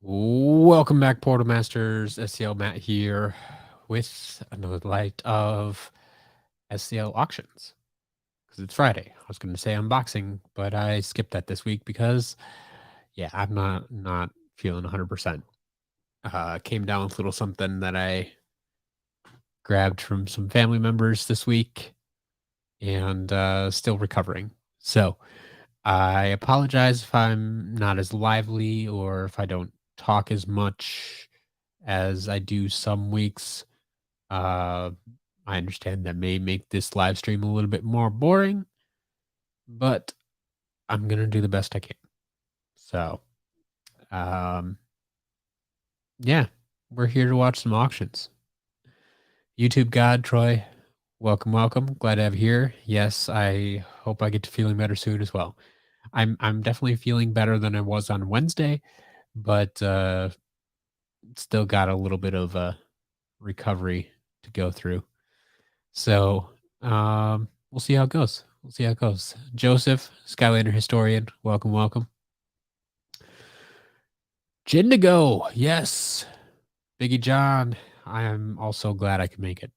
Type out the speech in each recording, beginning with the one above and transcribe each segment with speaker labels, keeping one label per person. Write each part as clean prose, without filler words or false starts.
Speaker 1: Welcome back, Portal Masters. SCL Matt here with another light of SCL Auctions because it's Friday. I was going to say unboxing, but I skipped that this week because, yeah, I'm not feeling 100%. Came down with a little something that I grabbed from some family members this week and still recovering. So I apologize if I'm not as lively or if I don't talk as much as I do some weeks. Uh, I understand that may make this live stream a little bit more boring, but I'm gonna do the best I can. So, um, yeah, we're here to watch some auctions. YouTube God Troy, welcome, welcome. Glad to have you here. Yes, I hope I get to feeling better soon as well. I'm definitely feeling better than I was on Wednesday, but still got a little bit of a recovery to go through. So, we'll see how it goes. We'll see how it goes. Joseph, Skylander historian, welcome, welcome. Jindigo, yes. Biggie John, I am also glad I could make it.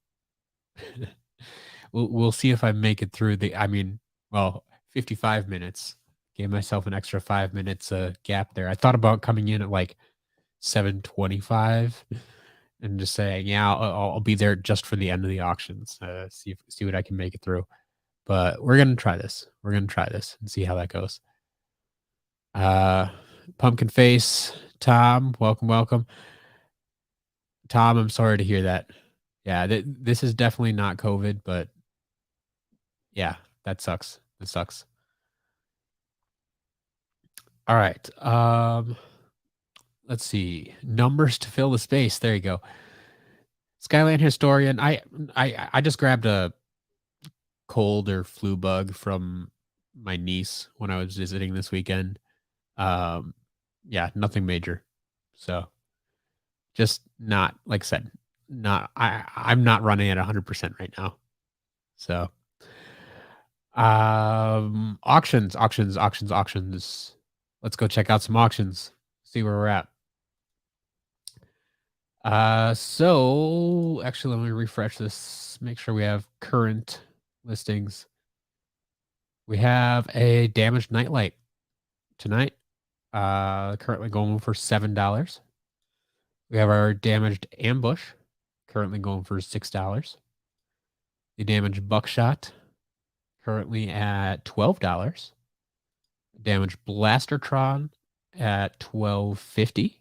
Speaker 1: We'll see if I make it through well, 55 minutes. Gave myself an extra 5 minutes gap there. I thought about coming in at like 7:25 and just saying, yeah, I'll be there just for the end of the auctions. See what I can make it through. But we're gonna try this. We're gonna try this and see how that goes. Uh, Pumpkin Face, Tom, welcome, welcome. Tom, I'm sorry to hear that. Yeah, this is definitely not COVID, but yeah, that sucks. That sucks. All right. Let's see. Numbers to fill the space. There you go. Skyland historian. I just grabbed a cold or flu bug from my niece when I was visiting this weekend. Um, yeah, nothing major. So just not like I said, not I'm not running at 100% right now. So auctions. Let's go check out some auctions. See where we're at. So actually let me refresh this, make sure we have current listings. We have a damaged nightlight tonight. Currently going for $7. We have our damaged ambush, currently going for $6. The damaged buckshot, currently at $12. Damaged blastertron at $12.50.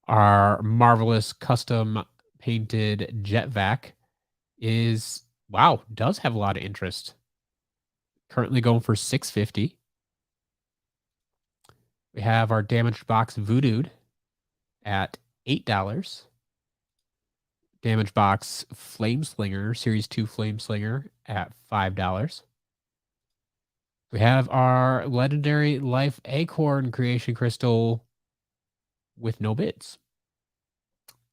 Speaker 1: Our marvelous custom painted jetvac is does have a lot of interest. Currently going for $6.50. We have our damaged box voodooed at $8. Damage box Flame Slinger, Series 2 Flame Slinger at $5. We have our legendary Life Acorn Creation Crystal with no bids.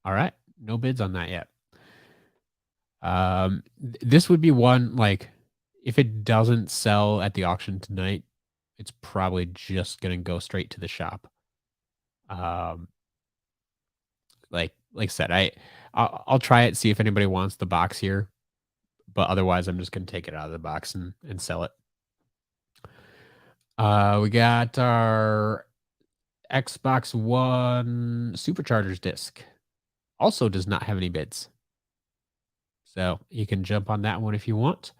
Speaker 1: All right, no bids on that yet. This would be one, like, if it doesn't sell at the auction tonight, it's probably just gonna go straight to the shop. Like I said, I'll try it, see if anybody wants the box here, but otherwise I'm just gonna take it out of the box and sell it. We got our Xbox One Superchargers disc. Also does not have any bids. So you can jump on that one if you want.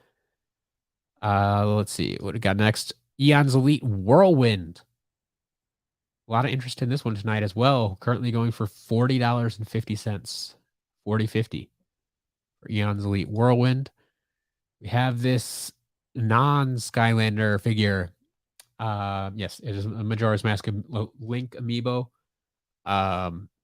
Speaker 1: Let's see what we got next. Eon's Elite Whirlwind. A lot of interest in this one tonight as well. Currently going for $40.50. 40.50 for Eon's Elite Whirlwind. We have this non-Skylander figure. Yes, it is a Majora's Mask Link amiibo.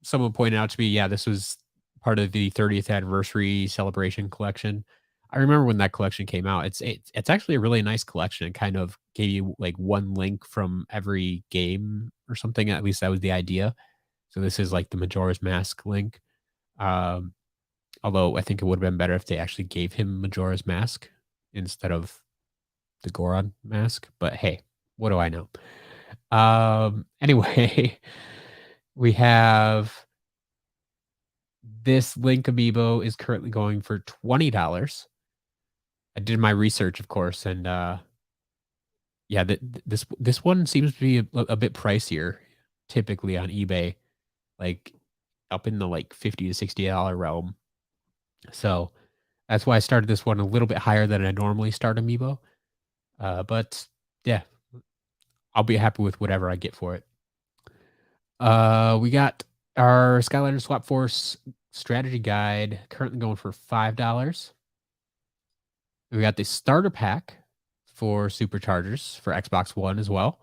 Speaker 1: Someone pointed out to me, yeah, this was part of the 30th anniversary celebration collection. I remember when that collection came out. It's actually a really nice collection. It kind of gave you like one link from every game or something. At least that was the idea. So this is like the Majora's Mask link. Although I think it would have been better if they actually gave him Majora's Mask instead of the Goron mask. But hey, what do I know? Anyway, we have this Link amiibo is currently going for $20. I did my research, of course, and yeah, this one seems to be a bit pricier typically on eBay, like up in the like 50 to $60 realm. So that's why I started this one a little bit higher than I normally start amiibo. But yeah, I'll be happy with whatever I get for it. We got our Skylanders Swap Force strategy guide currently going for $5. We got the starter pack for superchargers for Xbox One as well,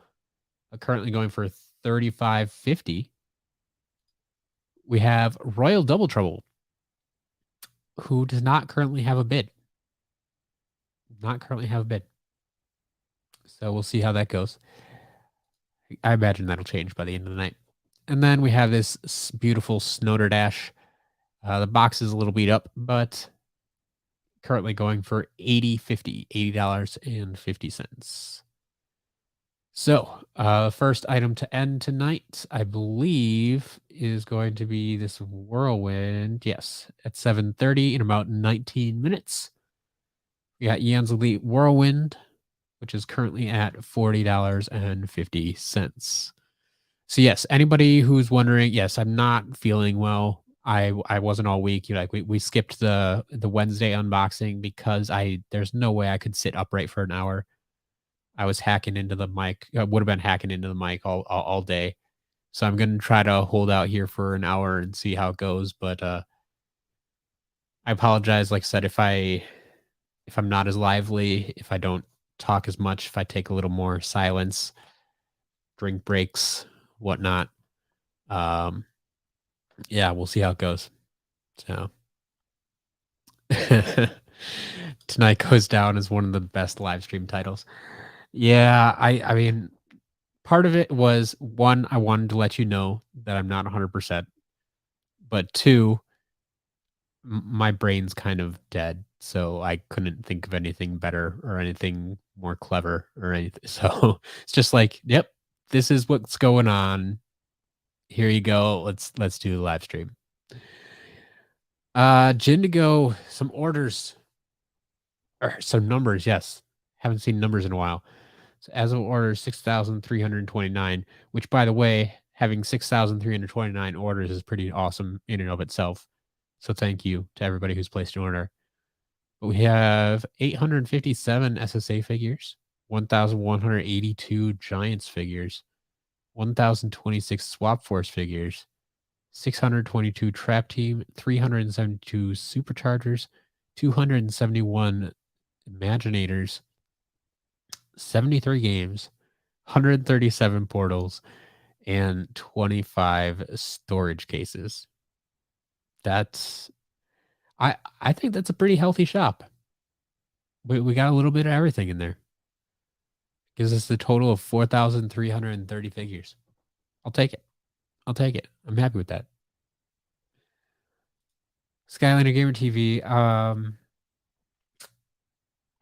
Speaker 1: currently going for 35.50. We have Royal Double Trouble, who does not currently have a bid. Not currently have a bid. So we'll see how that goes. I imagine that'll change by the end of the night. And then we have this beautiful Snowderdash. The box is a little beat up, but currently going for $80.50. So, first item to end tonight, I believe, is going to be this whirlwind. Yes, at 7:30 in about 19 minutes. We got Yan's Elite Whirlwind, which is currently at $40.50. So yes, anybody who's wondering, yes, I'm not feeling well. I wasn't all week. Like we skipped the Wednesday unboxing because there's no way I could sit upright for an hour. I was hacking into the mic. I would have been hacking into the mic all day. So I'm gonna try to hold out here for an hour and see how it goes. But I apologize. Like I said, if I'm not as lively, if I don't talk as much, if I take a little more silence, drink breaks, whatnot. Um, yeah, we'll see how it goes. So tonight goes down as one of the best live stream titles. Yeah, I mean, part of it was one, I wanted to let you know that I'm not 100%, but two, my brain's kind of dead, so I couldn't think of anything better or anything more clever or anything. So it's just like, yep, this is what's going on. Here you go. Let's do the live stream. Jindigo, some orders or some numbers. Yes, haven't seen numbers in a while. So as of order 6,329, which by the way, having 6,329 orders is pretty awesome in and of itself. So thank you to everybody who's placed an order. But we have 857 SSA figures, 1,182 Giants figures, 1,026 Swap Force figures, 622 Trap Team, 372 Superchargers, 271 Imaginators, 73 games, 137 portals, and 25 storage cases. That's I think that's a pretty healthy shop. We got a little bit of everything in there. Gives us the total of 4,330 figures. I'll take it. I'll take it. I'm happy with that. Skylander Gamer TV.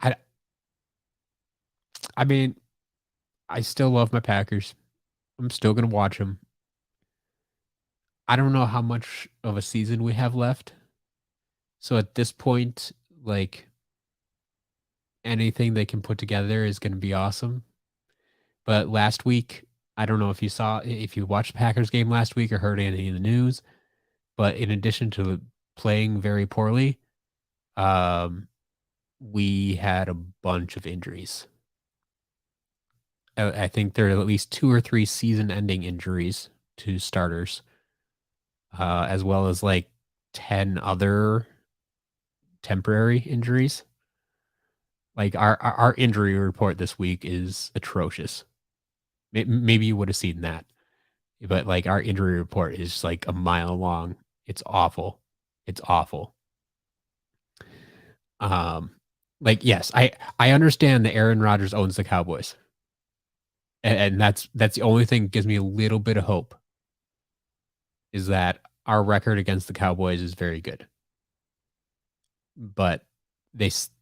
Speaker 1: I I mean, I still love my Packers. I'm still gonna watch them. I don't know how much of a season we have left. So at this point, like anything they can put together is gonna be awesome. But last week, I don't know if you watched the Packers game last week or heard any of the news, but in addition to playing very poorly, um, we had a bunch of injuries. I think there are at least 2 or 3 season-ending injuries to starters, as well as, like, 10 other temporary injuries. Like, our injury report this week is atrocious. Maybe you would have seen that, but, like, our injury report is, like, a mile long. It's awful. It's awful. Um, like, yes, I understand that Aaron Rodgers owns the Cowboys, and that's the only thing that gives me a little bit of hope, is that our record against the Cowboys is very good. But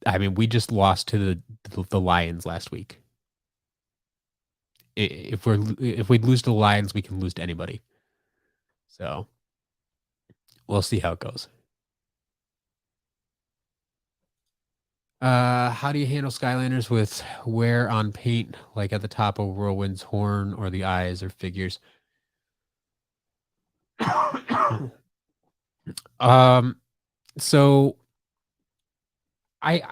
Speaker 1: I mean, we just lost to the Lions last week. if we lose to the Lions, we can lose to anybody. So we'll see how it goes. How do you handle Skylanders with wear on paint, like at the top of Whirlwind's horn or the eyes or figures? um, so I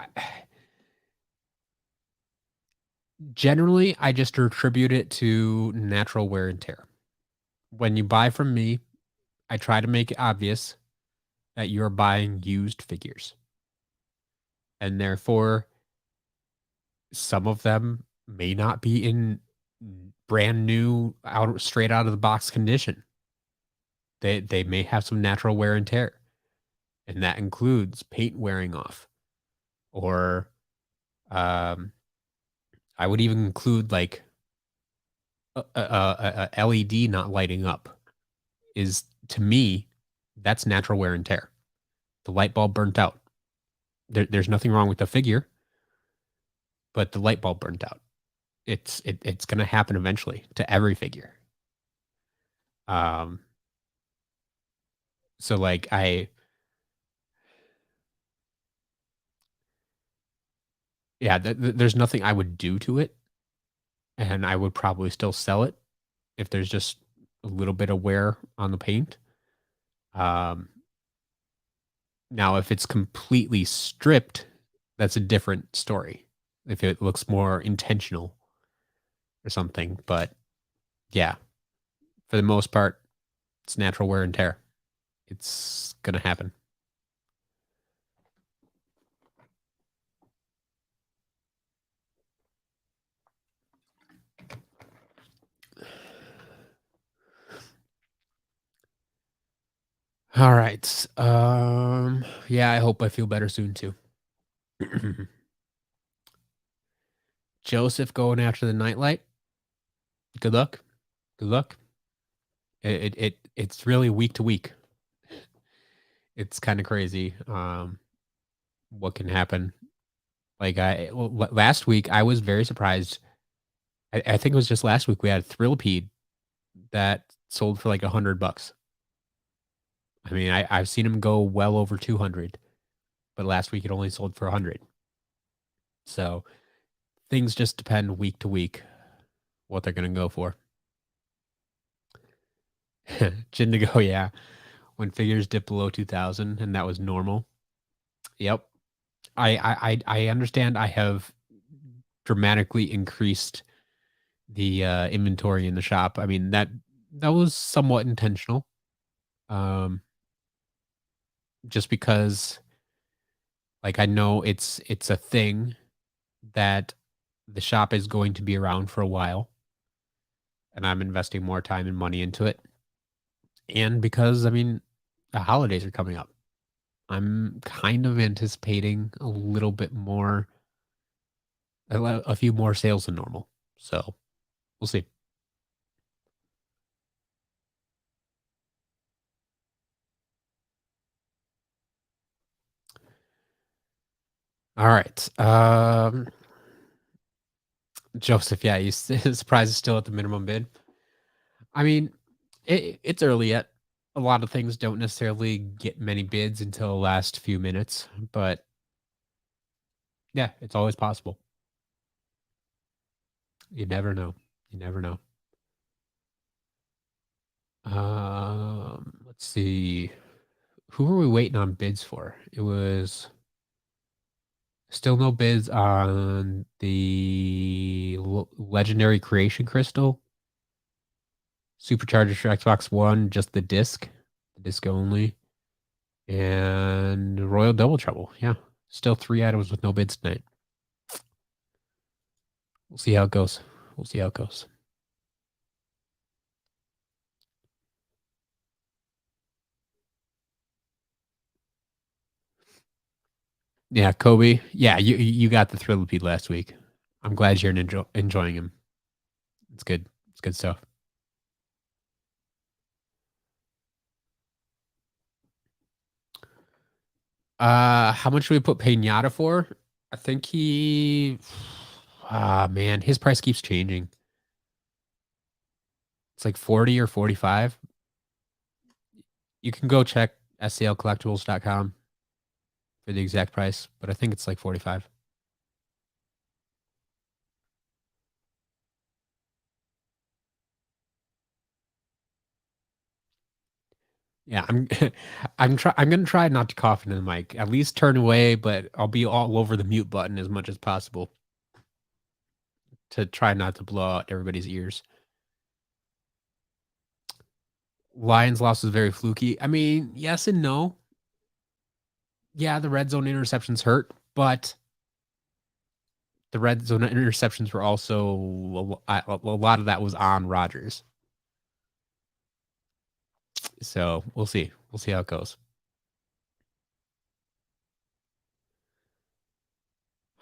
Speaker 1: generally I just attribute it to natural wear and tear. When you buy from me, I try to make it obvious that you're buying used figures, and therefore some of them may not be in brand new out straight out of the box condition. They may have some natural wear and tear, and that includes paint wearing off, or um, I would even include like a LED not lighting up. Is to me, that's natural wear and tear. The light bulb burnt out. There's nothing wrong with the figure, but the light bulb burnt out. It's going to happen eventually to every figure. Um, so like yeah, there's nothing I would do to it, and I would probably still sell it if there's just a little bit of wear on the paint. Um, Now, if it's completely stripped, that's a different story. If it looks more intentional or something, but yeah, for the most part, it's natural wear and tear. It's gonna happen. All right. Yeah, I hope I feel better soon too. Joseph going after the nightlight. Good luck. Good luck. It's really week to week. It's kind of crazy. What can happen? Like last week, I was very surprised. I think it was just last week we had a Thrillpede that sold for like $100. I mean, I've seen them go well over 200, but last week it only sold for 100. So things just depend week to week what they're going to go for. Jindigo, yeah. When figures dipped below 2000 and that was normal. Yep. I understand I have dramatically increased the inventory in the shop. I mean, that was somewhat intentional. Um just because like I know it's a thing that the shop is going to be around for a while, and I'm investing more time and money into it. And because I mean, the holidays are coming up. I'm kind of anticipating a little bit more a few more sales than normal. So, we'll see. All right. Joseph, yeah, you surprised is still at the minimum bid. I mean, it's early yet. A lot of things don't necessarily get many bids until the last few minutes, but yeah, it's always possible. You never know. You never know. Let's see. Who were we waiting on bids for? It was still no bids on the legendary creation crystal, supercharger for Xbox One, just the disc only, and Royal Double Trouble. Yeah, still 3 items with no bids tonight. We'll see how it goes. We'll see how it goes. Yeah, Kobe. Yeah, you got the Thrillipede last week. I'm glad you're enjoying him. It's good. It's good stuff. How much do we put Pinata for? I think he. Ah, man, his price keeps changing. It's like 40 or 45. You can go check sclcollectibles.com for the exact price, but I think it's like 45. Yeah, I'm gonna try not to cough into the mic. At least turn away, but I'll be all over the mute button as much as possible to try not to blow out everybody's ears. Lions loss was very fluky. I mean, yes and no. Yeah, the red zone interceptions hurt, but the red zone interceptions were also a lot of that was on Rodgers. So we'll see. We'll see how it goes.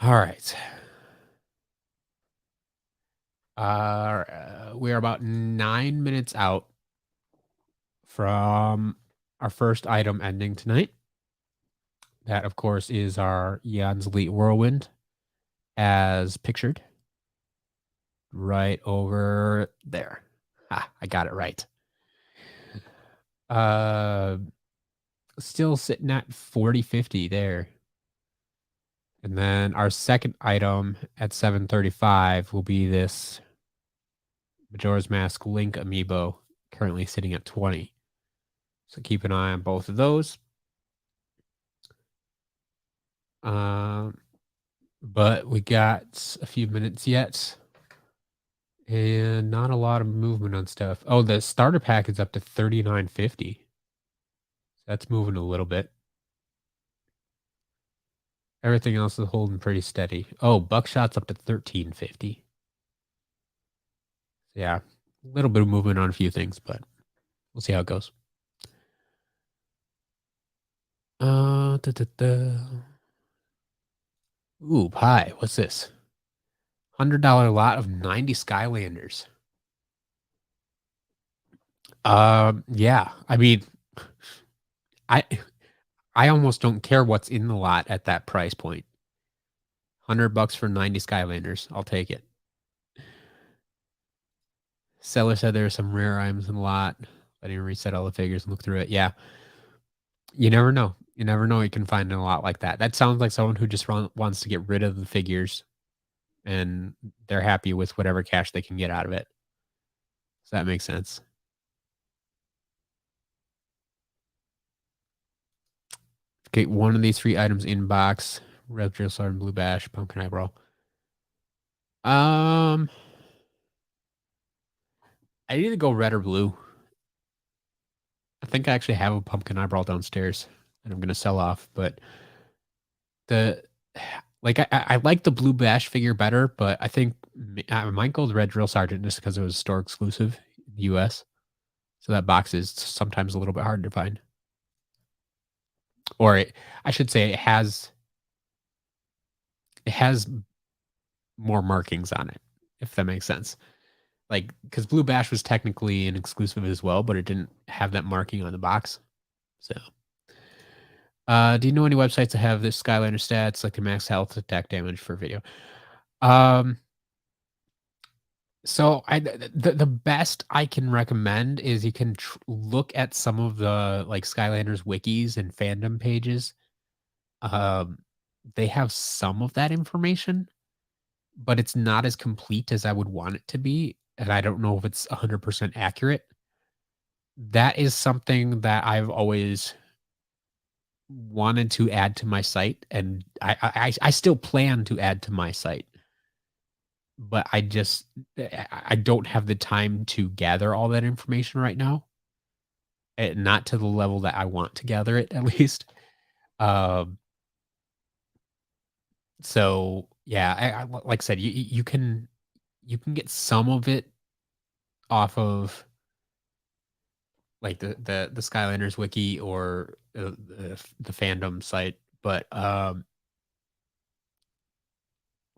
Speaker 1: All right. We are about 9 minutes out from our first item ending tonight. That, of course, is our Eon's Elite Whirlwind, as pictured right over there. I got it right. Still sitting at 40.50 there. And then our second item at 735 will be this Majora's Mask Link amiibo, currently sitting at 20. So keep an eye on both of those. But we got a few minutes yet. And not a lot of movement on stuff. Oh, the starter pack is up to 39.50. That's moving a little bit. Everything else is holding pretty steady. Oh, Buckshot's up to 13.50. Yeah, a little bit of movement on a few things, but we'll see how it goes. Da, da, da. Ooh, pie. What's this? $100 lot of 90 Skylanders. Yeah. I mean, I I almost don't care what's in the lot at that price point. $100 for 90 Skylanders. I'll take it. Seller said there are some rare items in the lot. I didn't reset all the figures and look through it. Yeah. You never know. You never know what you can find in a lot like that. That sounds like someone who just wants to get rid of the figures and they're happy with whatever cash they can get out of it. Does that make sense? Okay, one of these three items in box. Red Drill Sergeant, Blue Bash, Pumpkin Eyebrow. I need to go red or blue. I think I actually have a Pumpkin Eyebrow downstairs that I'm gonna sell off, but the I like the Blue Bash figure better, but I think I might go the Red Drill Sergeant just because it was store exclusive in the US. So that box is sometimes a little bit hard to find. Or I should say it has more markings on it, if that makes sense. Like, because Blue Bash was technically an exclusive as well, but it didn't have that marking on the box. So, do you know any websites that have this Skylander stats, like the max health, attack damage for video? Um, so the best I can recommend is you can look at some of the like Skylanders wikis and fandom pages. Um, they have some of that information, but it's not as complete as I would want it to be, and I don't know if it's 100% accurate. That is something that I've always wanted to add to my site, and I still plan to add to my site, but I just I don't have the time to gather all that information right now, not to the level that I want to gather it at least. Um, so yeah, like I said, you can get some of it off of like the Skylanders wiki or the fandom site, but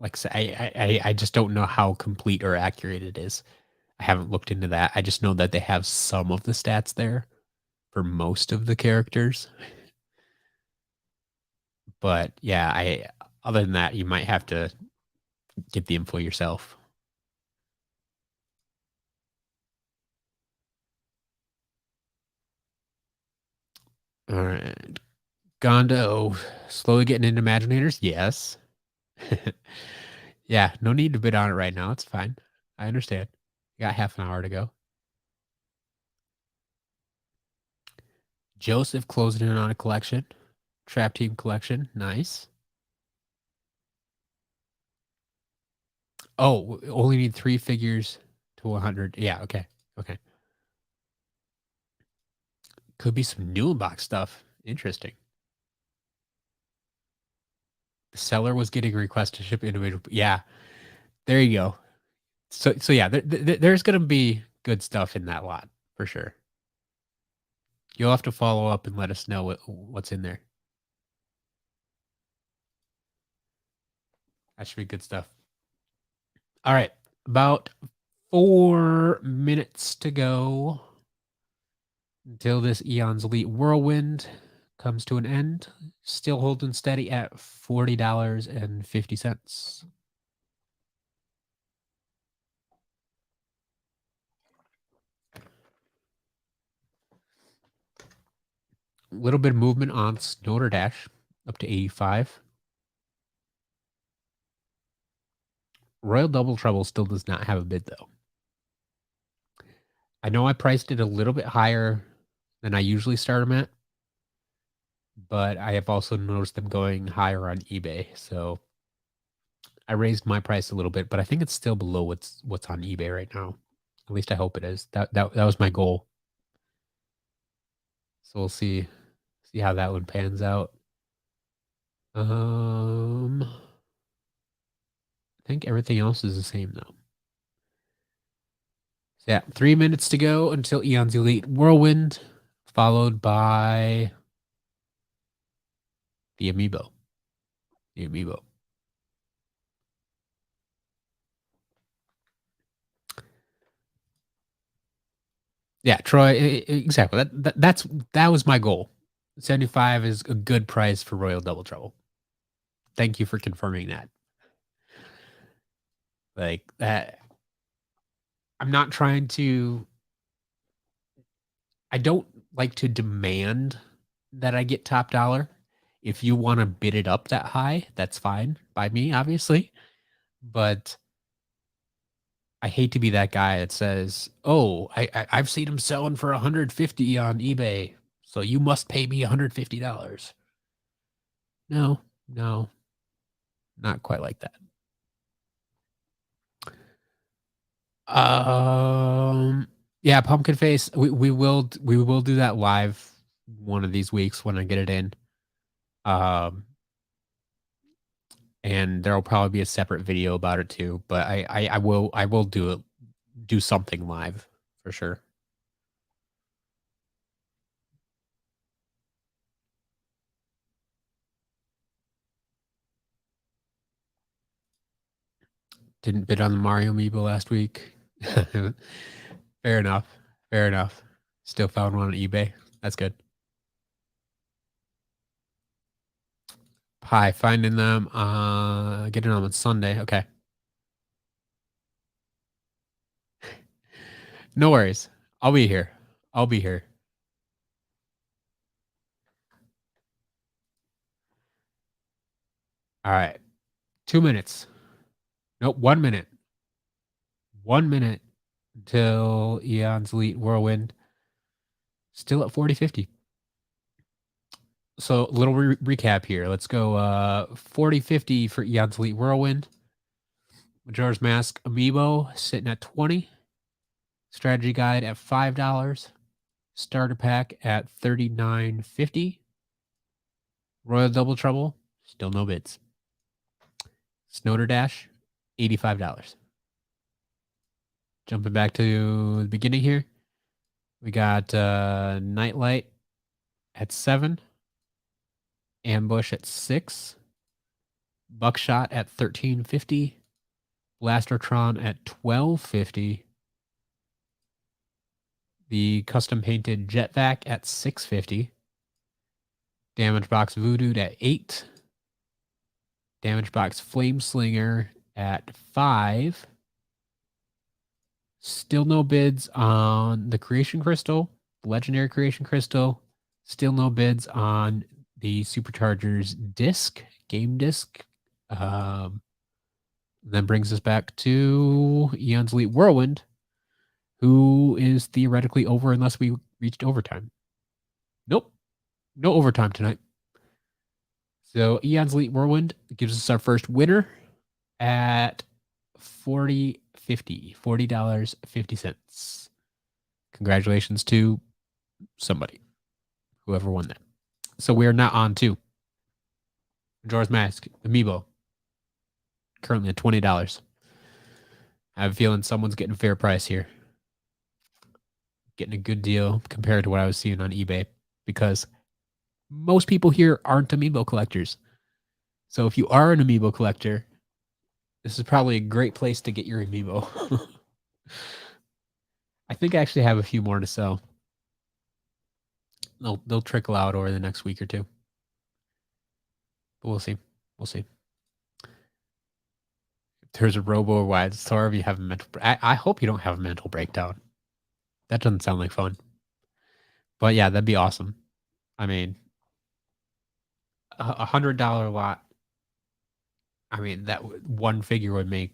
Speaker 1: like I say, I just don't know how complete or accurate it is. I haven't looked into that. I just know that they have some of the stats there for most of the characters. But yeah, I other than that, you might have to get the info yourself. All right. Gondo, slowly getting into Imaginators? Yes. Yeah, no need to bid on it right now. It's fine. I understand. You got half an hour to go. Joseph closing in on a collection. Trap Team collection. Nice. Oh, only need 3 figures to 100. Yeah, okay. Okay. Could be some new box stuff. Interesting. The seller was getting a request to ship individual. Yeah, there you go. So yeah, there's gonna be good stuff in that lot for sure. You'll have to follow up and let us know what's in there. That should be good stuff. All right, about 4 minutes to go until this Eon's Elite Whirlwind comes to an end. Still holding steady at $40.50. A little bit of movement on Snowderdash, up to 85. Royal Double Trouble still does not have a bid, though. I know I priced it a little bit higher than I usually start them at, but I have also noticed them going higher on eBay. So I raised my price a little bit, but I think it's still below what's on eBay right now. At least I hope it is. That was my goal. So we'll see how that one pans out. I think everything else is the same though. So yeah, 3 minutes to go until Eon's Elite Whirlwind, followed by the amiibo. The amiibo. Yeah, Troy. Exactly. That was my goal. 75 is a good price for Royal Double Trouble. Thank you for confirming that. Like that. I'm not trying to. I don't like to demand that I get top dollar. If you want to bid it up that high, that's fine by me, obviously. But I hate to be that guy that says, "Oh, I've seen him selling for 150 on eBay, so you must pay me $150." No, no, not quite like that. Yeah, pumpkin face. We will do that live one of these weeks when I get it in. Um, and there'll probably be a separate video about it too. But I will do something live for sure. Didn't bid on the Mario amiibo last week. Fair enough. Fair enough. Still found one on eBay. That's good. Hi, finding them. Getting them on Sunday. Okay. No worries. I'll be here. I'll be here. All right. 2 minutes. Nope, 1 minute. 1 minute until Eon's Elite Whirlwind. Still at 40.50. So, little recap here. Let's go 40.50 for Eon's Elite Whirlwind. Majora's Mask Amiibo sitting at 20. Strategy Guide at $5. Starter Pack at $39.50. Royal Double Trouble, still no bids. Snowderdash, $85. Jumping back to the beginning here. We got Nightlight at 7. Ambush at 6. Buckshot at $13.50. Blastertron at $12.50. The custom painted Jetvac at $6.50. Damage Box Voodoo at 8. Damage Box Flame Slinger at 5. Still no bids on the Creation Crystal, Legendary Creation Crystal, Still no bids on the Superchargers game disc. Then brings us back to Eon's Elite Whirlwind, who is theoretically over unless we reached overtime. Nope. No overtime tonight. So Eon's Elite Whirlwind gives us our first winner at $40.50. Congratulations to somebody, whoever won that. So we are now on to Majora's Mask amiibo, currently at $20. I have a feeling someone's getting a fair price here. Getting a good deal compared to what I was seeing on eBay, because most people here aren't amiibo collectors. So if you are an amiibo collector, this is probably a great place to get your amiibo. I think I actually have a few more to sell. They'll trickle out over the next week or two. But we'll see. We'll see. If there's a robo wide store, if you have a mental I hope you don't have a mental breakdown. That doesn't sound like fun. But yeah, that'd be awesome. I mean, $100 lot. I mean, that one figure would make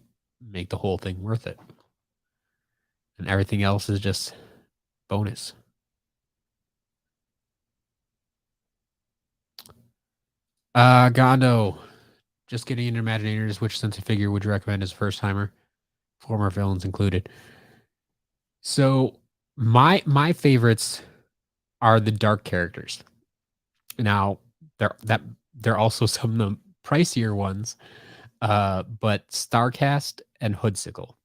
Speaker 1: the whole thing worth it. And everything else is just bonus. Gondo. Just getting into Imaginators. Which Sense figure would you recommend as a first timer? Former villains included. So my favorites are the dark characters. Now they're also some of the pricier ones. But Starcast and Hoodsicle.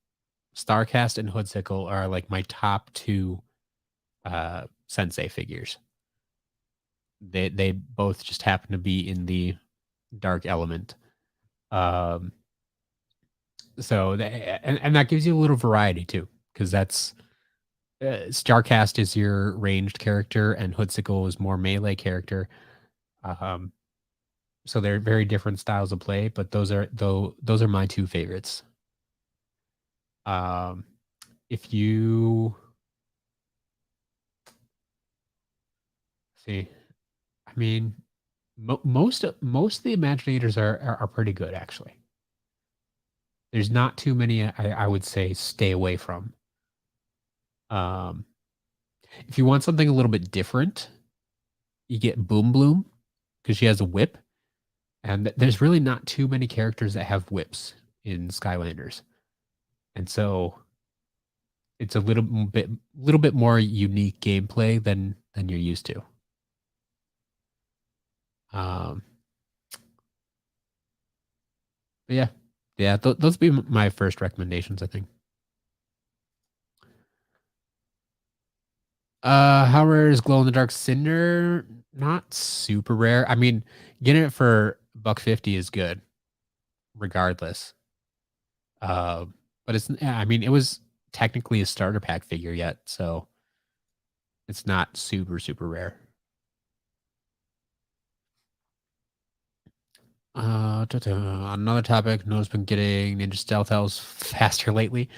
Speaker 1: Starcast and Hoodsicle are like my top two Sensei figures. They both just happen to be in the dark element. So and that gives you a little variety too, because that's Starcast is your ranged character and Hoodsicle is more melee character. So they're very different styles of play, but those are my two favorites. If you see, I mean, most of the Imaginators are pretty good actually. There's not too many I would say stay away from. If you want something a little bit different, you get Boom Bloom because she has a whip, and there's really not too many characters that have whips in Skylanders, and so it's a little bit more unique gameplay than you're used to. But yeah, those would be my first recommendations, I think. How rare is Glow in the Dark Cinder? Not super rare. I mean, getting it for $150 is good, regardless. But I mean, it was technically a starter pack figure yet, so it's not super rare. Another topic. Noah's been getting Ninja Stealth Elves faster lately.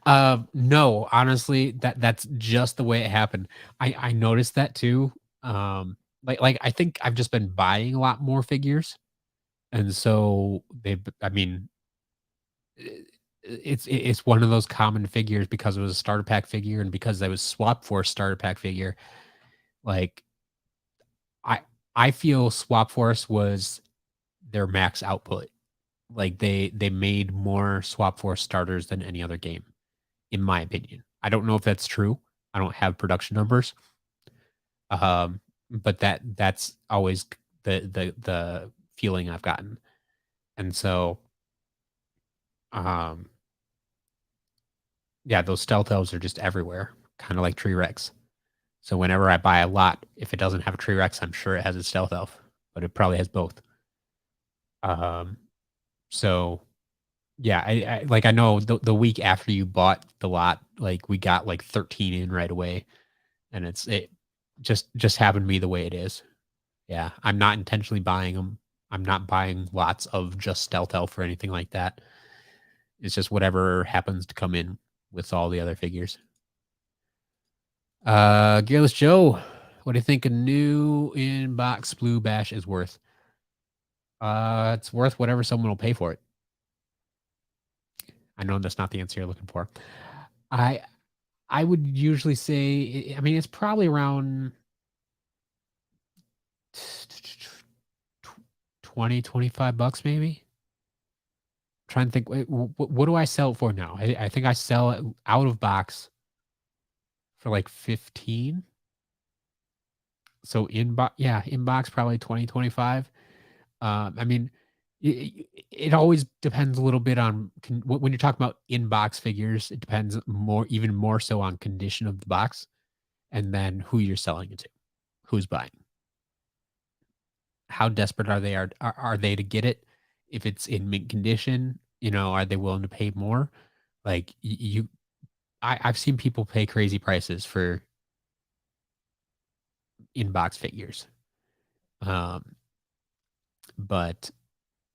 Speaker 1: No, honestly, that's just the way it happened. I noticed that too. Like I think I've just been buying a lot more figures, and so I mean, it's one of those common figures because it was a starter pack figure, and because I was Swap Force starter pack figure. Like, I feel Swap Force was their max output. Like they made more Swap Force starters than any other game, in my opinion. I don't know if that's true. I don't have production numbers. But that's always the feeling I've gotten. And so yeah, those stealth elves are just everywhere, kind of like Tree Rex. So whenever I buy a lot, if it doesn't have a Tree Rex, I'm sure it has a stealth elf, but it probably has both. So yeah, I know the week after you bought the lot, like we got like 13 in right away, and it just happened to be the way it is. Yeah, I'm not intentionally buying them. I'm not buying lots of just Stealth Elf or anything like that. It's just whatever happens to come in with all the other figures. Gearless Joe, What do you think a new in-box blue bash is worth? It's worth whatever someone will pay for it. I know that's not the answer you're looking for. I I would usually say, I mean, it's probably around 20-25 bucks maybe. Trying to think, wait, what do I sell it for now? I think I sell it out of box for like 15. So in box probably 20-25. I mean, it always depends a little bit on when you're talking about in box figures. It depends even more so on condition of the box, and then who you're selling it to, who's buying. How desperate are they? Are they to get it? If it's in mint condition, are they willing to pay more? Like I've seen people pay crazy prices for in box figures. Um, but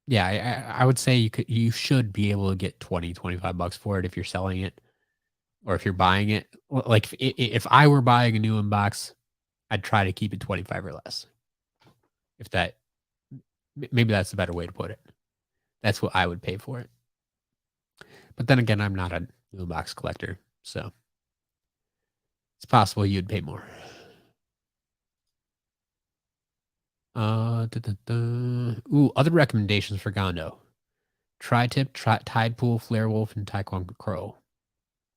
Speaker 1: yeah, I would say you should be able to get 20-25 bucks for it if you're selling it or if you're buying it. Like if I were buying a new inbox, I'd try to keep it 25 or less. If that maybe that's a better way to put it. That's what I would pay for it. But then again, I'm not a new box collector, so it's possible you'd pay more. Ooh, other recommendations for Gondo. Tri-Tip, Tide Pool, Flare Wolf, and Taekwon Crow.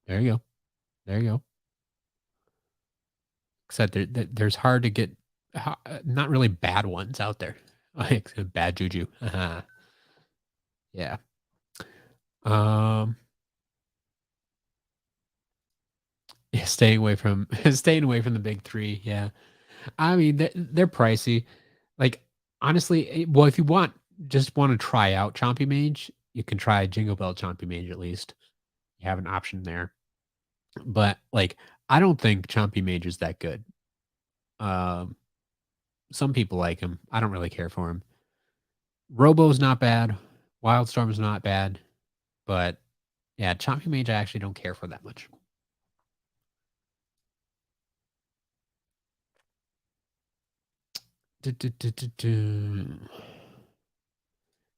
Speaker 1: There you go. There you go. Except there's hard to get, not really bad ones out there. Like bad juju. Yeah. Yeah, staying away from the big three. Yeah. I mean, they're pricey. Like, honestly, well, if you just want to try out Chompy Mage, you can try Jingle Bell Chompy Mage at least. You have an option there. But like, I don't think Chompy Mage is that good. Um, some people like him. I don't really care for him. Robo's not bad. Wildstorm's not bad. But yeah, Chompy Mage I actually don't care for that much.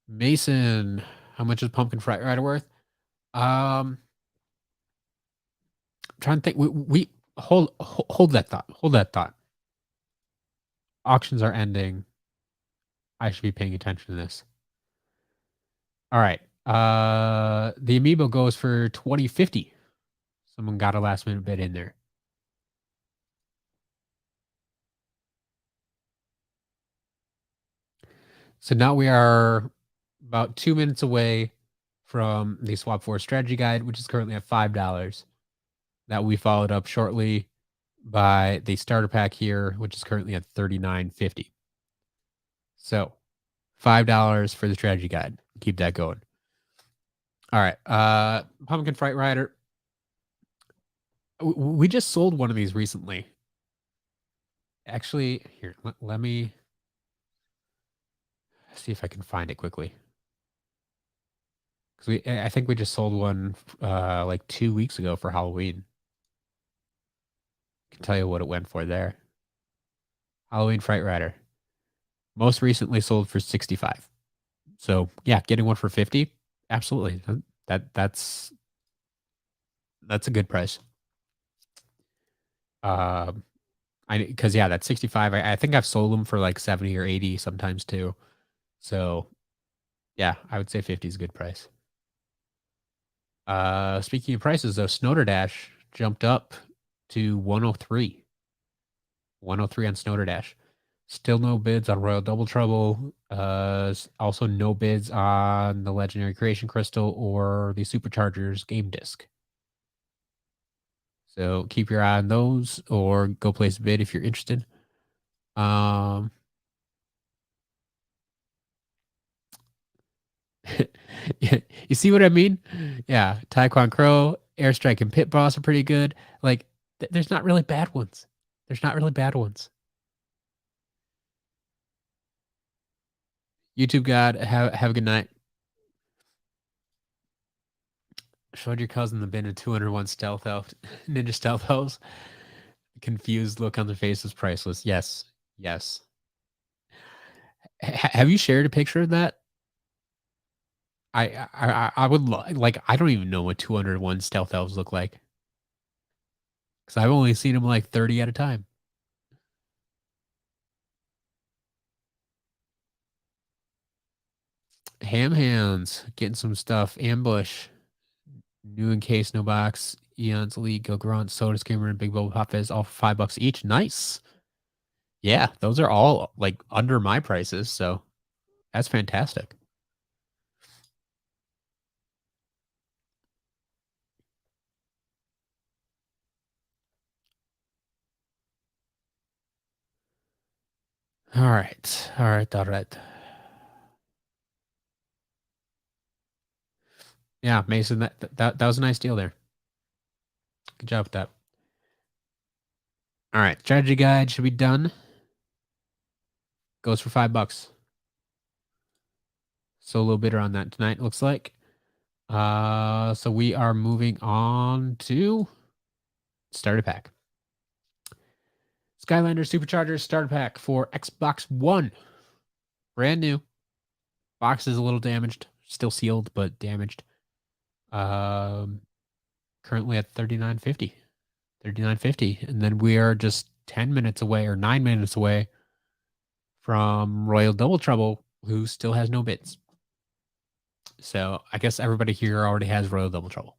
Speaker 1: Mason, how much is Pumpkin Fright Rider worth? I'm trying to think. We hold that thought. Hold that thought. Auctions are ending. I should be paying attention to this. All right. The amiibo goes for 2050. Someone got a last minute bid in there. So now we are about 2 minutes away from the Swap Force strategy guide, which is currently at $5. That we followed up shortly by the starter pack here, which is currently at $39.50. So $5 for the strategy guide. Keep that going. All right. Pumpkin Fright Rider. We just sold one of these recently. Actually, here, let me see if I can find it quickly. Because I think we just sold one like 2 weeks ago for Halloween. I can tell you what it went for there. Halloween Fright Rider. Most recently sold for 65. So yeah, getting one for 50, absolutely. That's a good price. Because yeah, that's 65. I think I've sold them for like 70 or 80 sometimes too. So yeah, I would say 50 is a good price. Speaking of prices though, Snowderdash jumped up to 103. 103 on Snowderdash. Still no bids on Royal Double Trouble. Also no bids on the Legendary Creation Crystal or the Superchargers game disc. So keep your eye on those or go place a bid if you're interested. You see what I mean? Yeah, Taekwon Crow, Airstrike, and Pit Boss are pretty good. Like, there's not really bad ones. There's not really bad ones. YouTube God, have a good night. Showed your cousin the bin of 201 stealth elf, ninja stealth elves. confused look on the face is priceless. Yes. Yes. Have you shared a picture of that? I would like, I don't even know what 201 stealth elves look like, because 'cause I've only seen them like 30 at a time. Ham hands, getting some stuff. Ambush, new in case, no box. Eon's Elite, Go Grunt, Soda Skimmer, and Big Bubble Pop Fizz, all for $5 each. Nice. Yeah, those are all like under my prices, so that's fantastic. All right. All right. All right. Yeah, Mason, that was a nice deal there. Good job with that. All right. Strategy guide should be done. Goes for $5. Solo bidder on that tonight, looks like. So we are moving on to starter pack. Skylanders Superchargers starter pack for Xbox One. Brand new. Box is a little damaged. Still sealed, but damaged. Currently at $39.50. $39.50. And then we are just 10 minutes away or 9 minutes away from Royal Double Trouble, who still has no bids. So I guess everybody here already has Royal Double Trouble.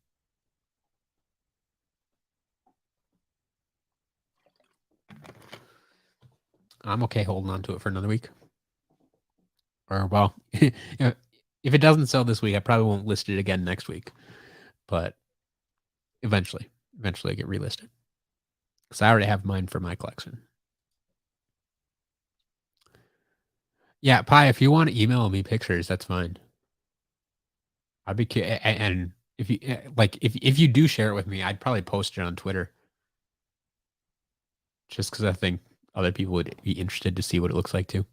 Speaker 1: I'm okay holding on to it for another week. Or, well, if it doesn't sell this week, I probably won't list it again next week. But eventually I get relisted. Because I already have mine for my collection. Yeah, Pi, if you want to email me pictures, that's fine. I'd be and if you like, if you do share it with me, I'd probably post it on Twitter, just because I think other people would be interested to see what it looks like too.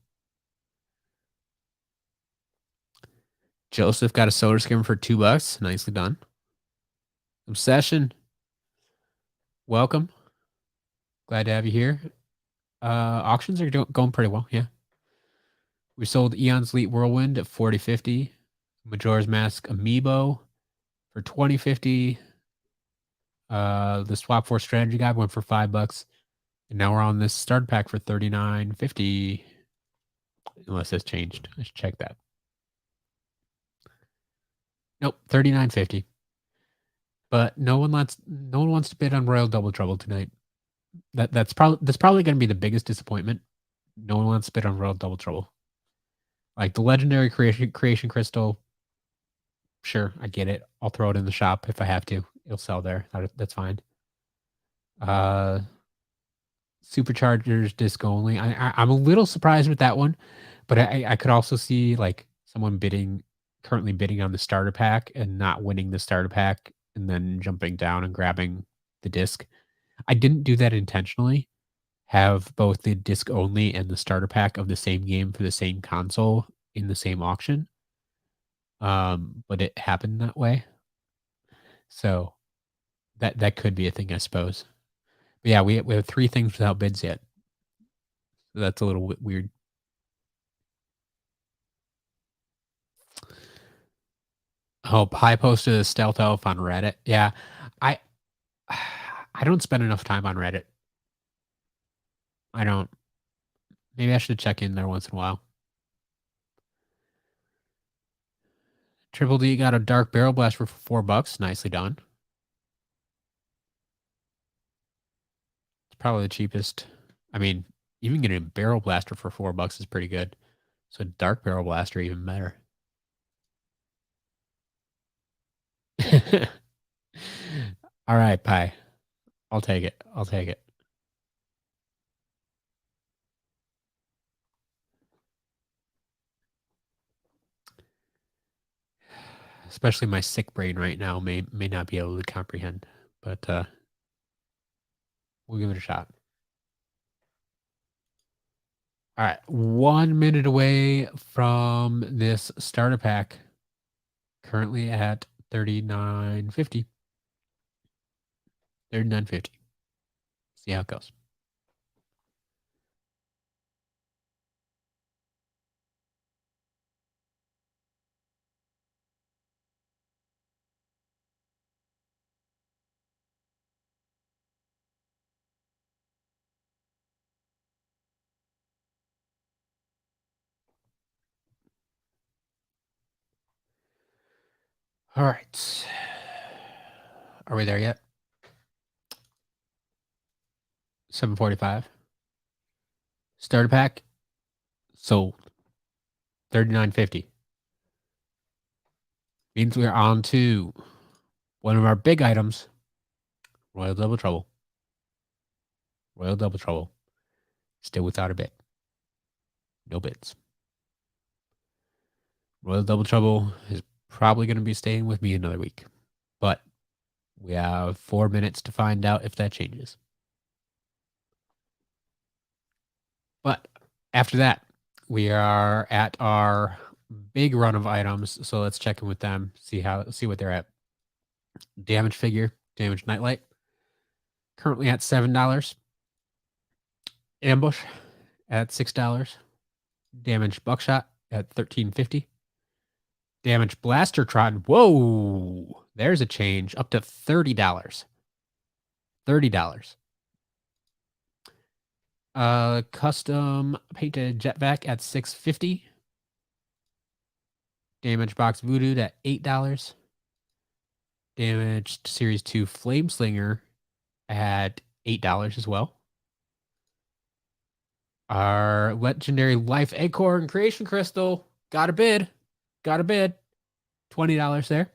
Speaker 1: Joseph got a soda skimmer for $2. Nicely done. Obsession, welcome. Glad to have you here. Auctions are going pretty well. Yeah, we sold Eon's Elite Whirlwind at $40.50. Majora's Mask Amiibo for $20.50. The Swap Force Strategy Guide went for $5. And now we're on this starter pack for $39.50. Unless it's changed. I should check that. Nope, $39.50. But no one wants to bid on Royal Double Trouble tonight. That's probably going to be the biggest disappointment. No one wants to bid on Royal Double Trouble. Like the legendary creation crystal. Sure, I get it. I'll throw it in the shop if I have to. It'll sell there. That's fine. Superchargers disc only. I'm a little surprised with that one, but I could also see like someone currently bidding on the starter pack and not winning the starter pack and then jumping down and grabbing the disc. I didn't do that intentionally. Have both the disc only and the starter pack of the same game for the same console in the same auction. But it happened that way. So that could be a thing, I suppose. But yeah, we have 3 things without bids yet. So that's a little weird. Oh, Pi posted a stealth elf on Reddit. Yeah, I I don't spend enough time on Reddit. I don't. Maybe I should check in there once in a while. Triple D got a dark barrel blaster for $4. Nicely done. It's probably the cheapest. I mean, even getting a barrel blaster for $4 is pretty good. So dark barrel blaster even better. All right, Pi. I'll take it. I'll take it. Especially my sick brain right now may not be able to comprehend, but we'll give it a shot. All right, 1 minute away from this starter pack. Currently at $39.50. $39.50. See how it goes. All right. Are we there yet? 7:45. Starter pack sold. 39.50. Means we're on to one of our big items. Royal Double Trouble. Royal Double Trouble. Still without a bid. No bids. Royal Double Trouble is probably going to be staying with me another week. But we have 4 minutes to find out if that changes. But after that, we are at our big run of items. So let's check in with them, see what they're at. Damage figure, damage nightlight. Currently at $7. Ambush at $6. Damage buckshot at $13.50. Damage blastertron. Whoa! There's a change up to $30. $30. Custom painted jetpack at $6.50. Damage box voodoo at $8. Damaged series 2 flame slinger at $8 as well. Our legendary life acorn creation crystal got a bid. $20 there.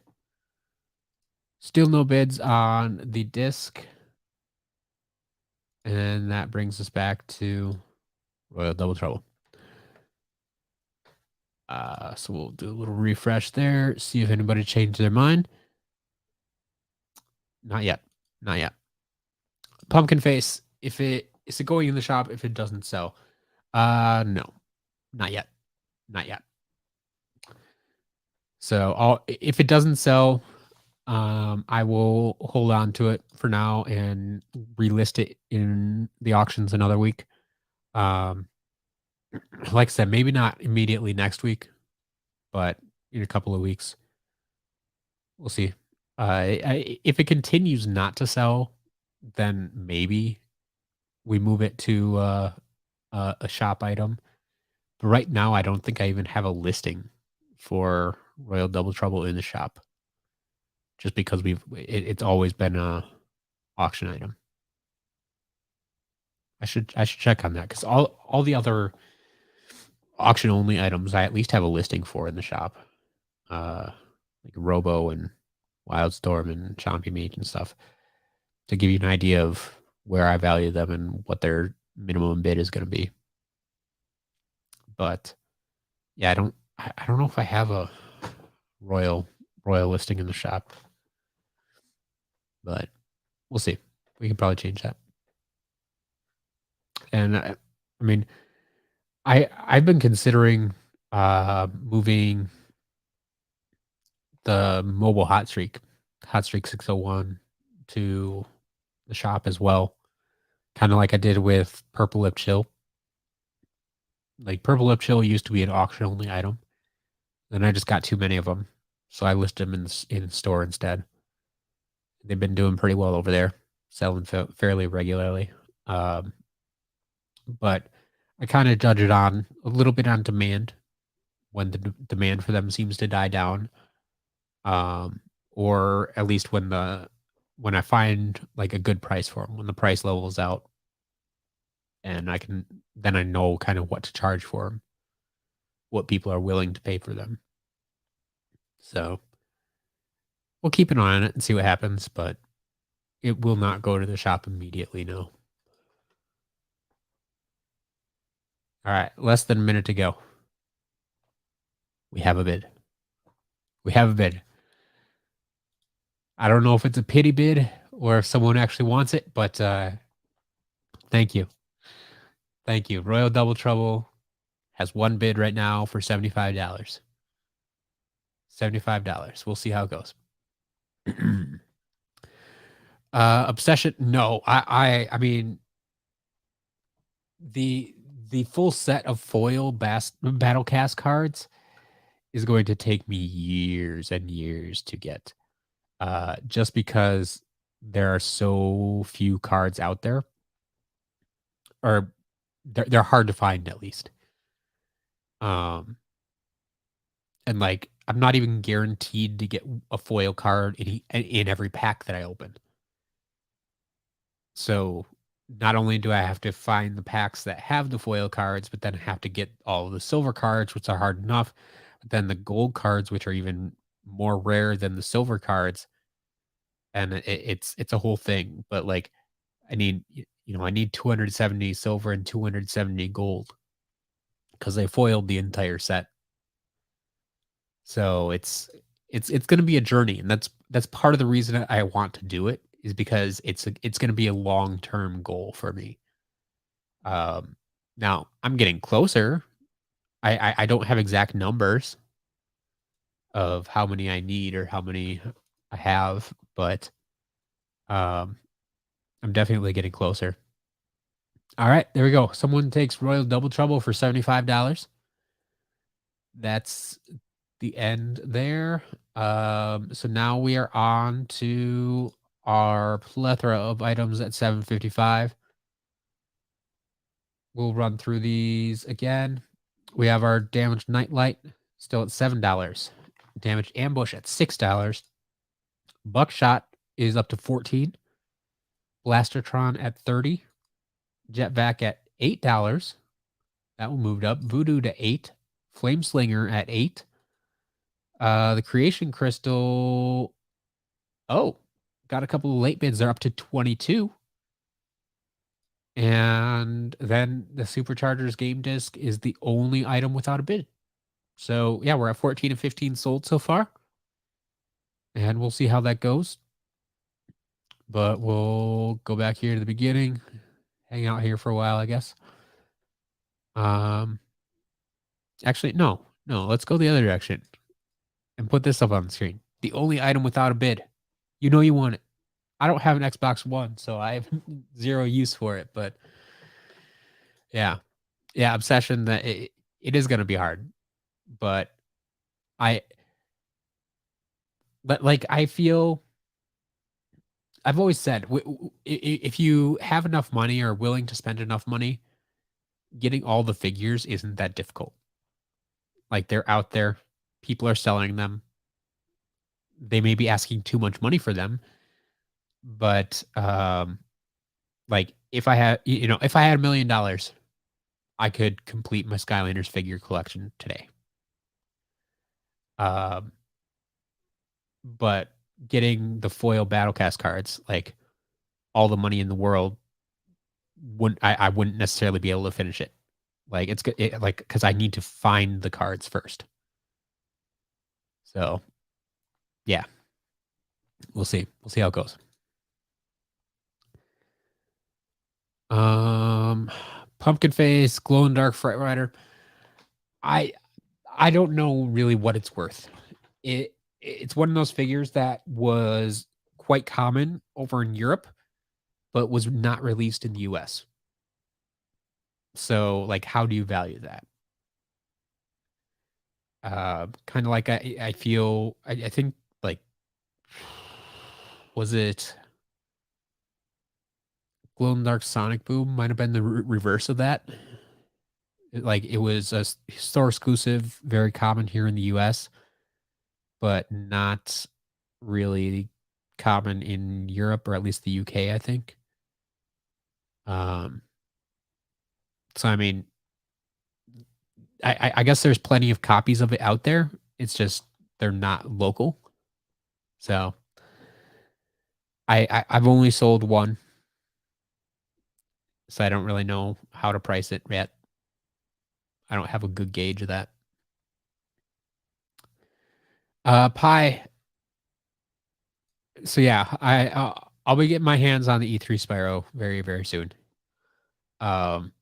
Speaker 1: Still no bids on the disc. And that brings us back to Royal Double Trouble. So we'll do a little refresh there, see if anybody changed their mind. Not yet. Not yet. Pumpkin face, is it going in the shop if it doesn't sell? No. Not yet. Not yet. So if it doesn't sell, I will hold on to it for now and relist it in the auctions another week. Like I said, maybe not immediately next week, but in a couple of weeks. We'll see. If it continues not to sell, then maybe we move it to a shop item. But right now, I don't think I even have a listing for Royal Double Trouble in the shop. Just because it's always been a auction item. I should check on that because all the other auction only items I at least have a listing for in the shop. Like Robo and Wildstorm and Chompy Meat and stuff to give you an idea of where I value them and what their minimum bid is going to be. But yeah, I don't know if I have a royal listing in the shop, but we'll see. We can probably change that. And I mean, I've been considering moving the mobile hot streak 601 to the shop as well, kind of like I did with Purple Lip Chill. Like Purple Lip Chill used to be an auction only item, then I just got too many of them, so I list them in store instead. They've been doing pretty well over there, selling fairly regularly. But I kind of judge it on a little bit on demand when the demand for them seems to die down, or at least when I find like a good price for them, when the price levels out, and then I know kind of what to charge for them, what people are willing to pay for them. So we'll keep an eye on it and see what happens, but it will not go to the shop immediately. No. All right, less than a minute to go. We have a bid. I don't know if it's a pity bid or if someone actually wants it, but thank you. Thank you. Royal Double Trouble has one bid right now for $75. $75. We'll see how it goes. Obsession. No, I mean, the full set of foil Battlecast cards is going to take me years and years to get. Just because there are so few cards out there, or they're hard to find at least. And like I'm not even guaranteed to get a foil card in every pack that I open. So, not only do I have to find the packs that have the foil cards, but then I have to get all of the silver cards, which are hard enough, but then the gold cards, which are even more rare than the silver cards, and it's a whole thing. But like, I need 270 silver and 270 gold because they foiled the entire set. So it's going to be a journey, and that's part of the reason I want to do it is because it's going to be a long term goal for me. Um, Now I'm getting closer. I don't have exact numbers of how many I need or how many I have, but um, I'm definitely getting closer. All right, there we go. Someone takes Royal Double Trouble for $75. That's the end there. So now we are on to our plethora of items at 755. We'll run through these again. We have our damaged nightlight still at $7. Damaged ambush at $6. Buckshot is up to 14. Blastertron at 30. Jetvac at $8. That one moved up. Voodoo to 8. Flameslinger at 8. The creation crystal. Oh, got a couple of late bids. They're up to 22. And then the Superchargers game disc is the only item without a bid. So yeah, we're at 14 and 15 sold so far. And we'll see how that goes. But we'll go back here to the beginning, hang out here for a while, I guess. Um Actually, no, let's go the other direction and put this up on the screen. The only item without a bid. You know you want it. I don't have an Xbox One, so I have zero use for it, but yeah. Yeah, Obsession that it is gonna be hard. But I I feel I've always said if you have enough money or willing to spend enough money, getting all the figures isn't that difficult. Like they're out there, people are selling them. They may be asking too much money for them, but like if I had if I had $1 million, I could complete my Skylanders figure collection today. Um, but getting the foil battlecast cards, like all the money in the world, I wouldn't necessarily be able to finish it. Like it's good, like because I need to find the cards first. So yeah, we'll see. We'll see how it goes. Um, Pumpkin Face, Glow in the Dark Fright Rider. I I don't know really what it's worth. It's one of those figures that was quite common over in Europe, but was not released in the US. So like, how do you value that? Kind of like I feel I think like was it Glow in the Dark Sonic Boom might have been the reverse of that. Like it was a store exclusive, very common here in the US, but not really common in Europe or at least the UK, I think. Um, so I mean, I guess there's plenty of copies of it out there. It's just they're not local. So I've only sold one, so I don't really know how to price it yet. I don't have a good gauge of that. Pie. So yeah, I'll be getting my hands on the E3 Spyro very very soon. Um,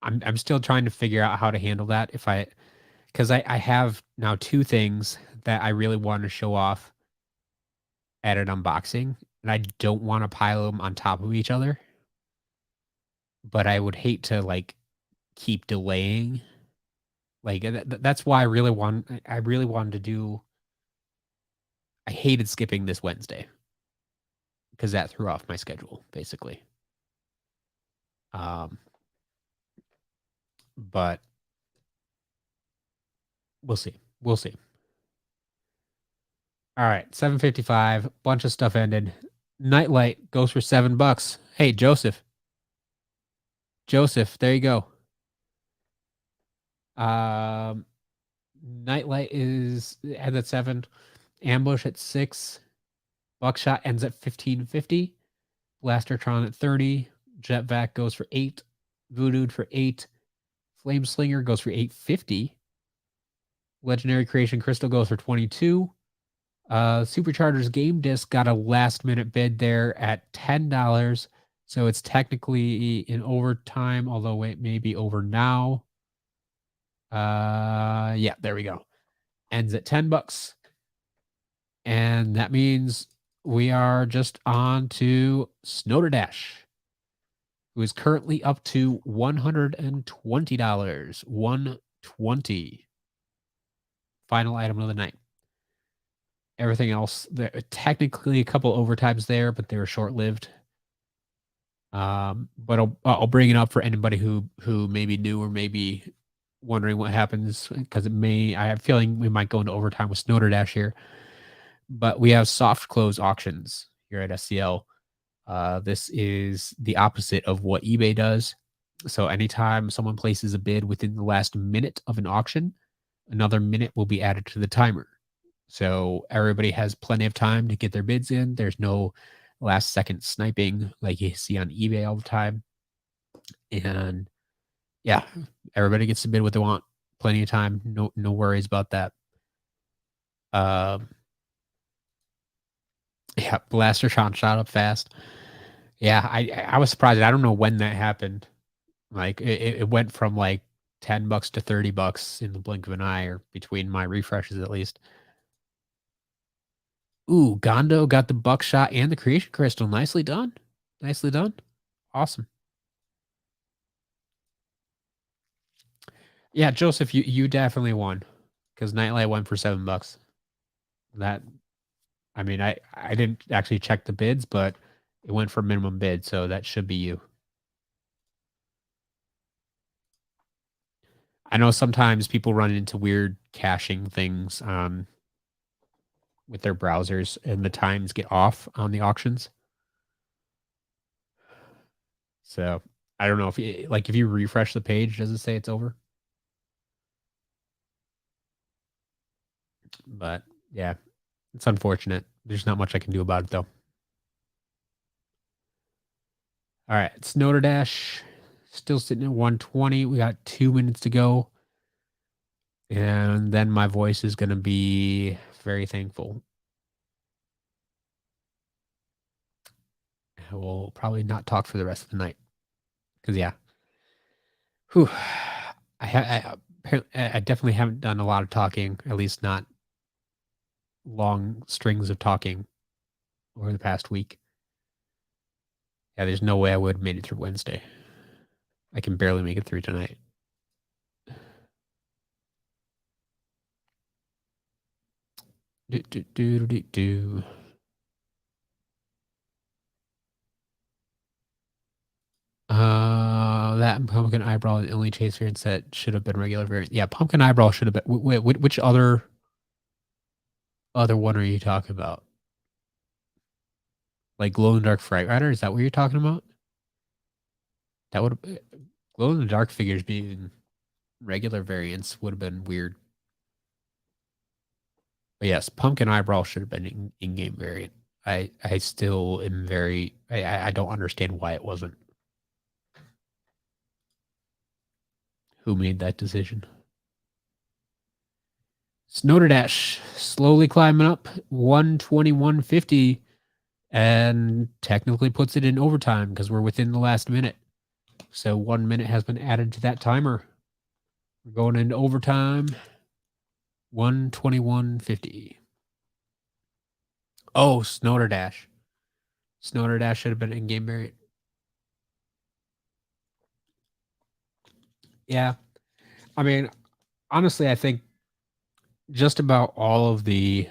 Speaker 1: I'm still trying to figure out how to handle that if I because I have now two things that I really want to show off at an unboxing, and I don't want to pile them on top of each other, but I would hate to like keep delaying. Like that's why I really wanted to do. I hated skipping this Wednesday because that threw off my schedule basically. Um, but We'll see. We'll see. All right, 7:55. Bunch of stuff ended. Nightlight goes for $7. Hey, Joseph. Joseph, there you go. Um, Nightlight is ends at 7. Ambush at 6. Buckshot ends at 15.50. Blastertron at 30. Jetvac goes for 8. Voodoo for 8. Flame Slinger goes for 8.50. Legendary Creation Crystal goes for 22. Superchargers Game Disc got a last minute bid there at $10. So it's technically in overtime, although it may be over now. Yeah, there we go. Ends at $10. And that means we are just on to Snowderdash, who is currently up to $120. 120. Final item of the night. Everything else, there technically a couple overtimes there, but they were short-lived. But I'll bring it up for anybody who may be new or maybe wondering what happens, because I have a feeling we might go into overtime with Snowderdash here. But we have soft close auctions here at SCL. This is the opposite of what eBay does. So anytime someone places a bid within the last minute of an auction, another minute will be added to the timer. So everybody has plenty of time to get their bids in. There's no last second sniping like you see on eBay all the time. And yeah, everybody gets to bid what they want. Plenty of time. No worries about that. Yeah, Blastertron shot up fast. Yeah, I was surprised. I don't know when that happened. Like it went from like $10 to $30 in the blink of an eye, or between my refreshes at least. Ooh, Gondo got the buckshot and the creation crystal. Nicely done. Nicely done. Awesome. Yeah, Joseph, you definitely won, because Nightlight went for $7. That, I mean, I didn't actually check the bids, but it went for minimum bid, so that should be you. I know sometimes people run into weird caching things with their browsers, and the times get off on the auctions. So I don't know if if you refresh the page, does it say it's over? But yeah, it's unfortunate. There's not much I can do about it though. All right, Snowderdash still sitting at 120. We got 2 minutes to go. And then my voice is going to be very thankful. I will probably not talk for the rest of the night. Because, yeah. Whew. I definitely haven't done a lot of talking, at least not long strings of talking over the past week. Yeah, there's no way I would have made it through Wednesday. I can barely make it through tonight. Do, do, do, do, do. That pumpkin eyebrow is the only chase variant that should have been regular variant. Yeah, pumpkin eyebrow should have been. Wait, which other one are you talking about? Like glow in the dark Fright Rider? Is that what you're talking about? That would have glow in the dark figures being regular variants would have been weird. But yes, pumpkin eyebrow should have been in-game variant. I still am very I don't understand why it wasn't. Who made that decision? Snowderdash slowly climbing up 121.50 and technically puts it in overtime because we're within the last minute. So 1 minute has been added to that timer. We're going into overtime. 121.50. Oh, Snowderdash. Snowderdash should have been in-game variant. Yeah. I mean, honestly, I think just about all of the